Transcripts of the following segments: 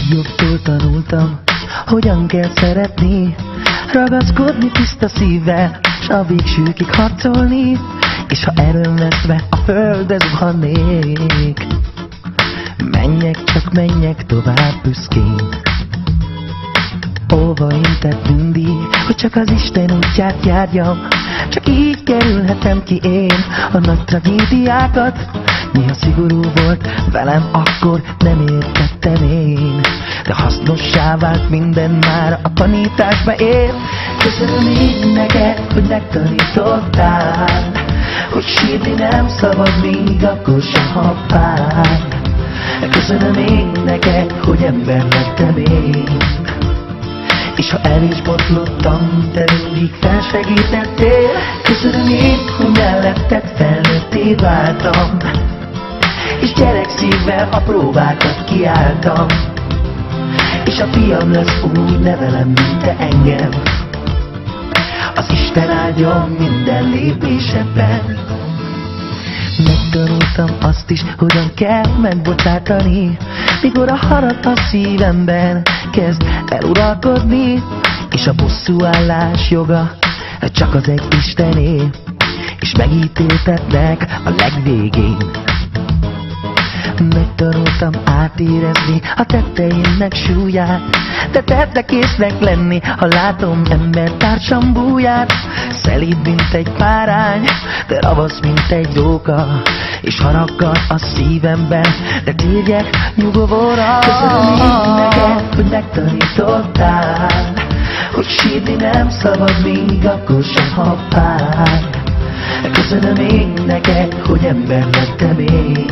legjobbtól tanultam, hogyan kell szeretni, ragaszkodni tiszta szívvel, s a végsőkig harcolni, és ha erőlveszve a földre zuhannék, menjek tovább büszkén. Olva intett mindig, hogy csak az Isten útját járjam, csak így kerülhetem ki én a nagy tragédiákat. Néha szigorú volt velem, akkor nem értettem én, de hasznossá vált minden már a tanításba ér. Köszönöm én neked, hogy megtanítottál, hogy sírni nem szabad, még akkor sem, ha fáj. Köszönöm én neked, hogy ember lettem én, és ha el is botlottam, te mindig felsegítettél. Köszönöm én, hogy melletted felnőtté váltam, és gyerekszívvel a próbákat kiálltam, és a fiam lesz, úgy nevelem, mint te engem. Az Isten áldjon minden lépésedben. Megtanultam azt is, hogyan kell megbocsátani, mikor a harag a szívemben kezd eluralkodni, és a bosszúállás joga csak az egy Istené, és megítéltetnek a legvégén. Megtanultam átérezni a tetteimnek súlyát, de tettek észnek lenni, ha látom embertársam búját. Szelíd, mint egy párány, de ravasz, mint egy róka, és haraggal a szívemben, de térjek nyugovóra. Köszönöm én neked, hogy megtanítottál, hogy sírni nem szabad, még akkor sem, ha fáj. Köszönöm én neked, hogy ember lettem én,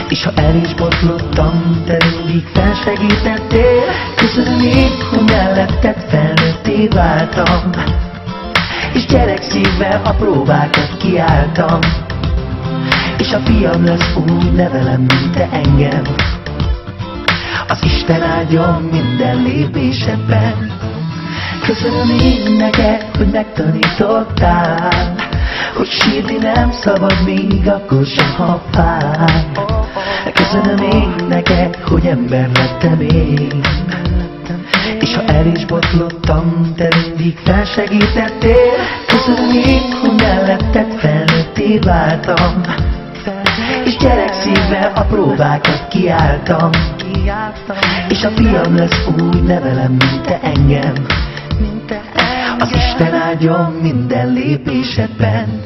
és ha el is botlottam, te mindig felsegítettél. Köszönöm én, hogy melletted felnőtté váltam, és gyerekszívvel a próbákat kiálltam, és a fiam lesz, úgy nevelem, mint te engem. Az Isten áldjon minden lépésedben. Köszönöm én neked, hogy megtanítottál, hogy sírni nem szabad, még akkor sem, ha fáj. Köszönöm én neked, hogy ember lettem én, és ha el is botlottam, te mindig felsegítettél. Köszönöm én, hogy melletted felnőtté váltam, és gyerekszívvel a próbákat kiálltam, és a fiam lesz, úgy nevelem, mint te engem. Az Isten áldjon minden lépésedben.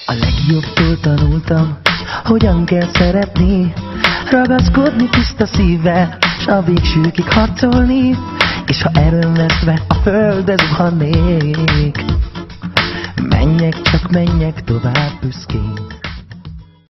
A legjobbtól tanultam, hogyan kell szeretni, ragaszkodni tiszta szívvel, s a végsőkig harcolni, és ha erőlveszve a földre zuhannék, menjek tovább büszkén.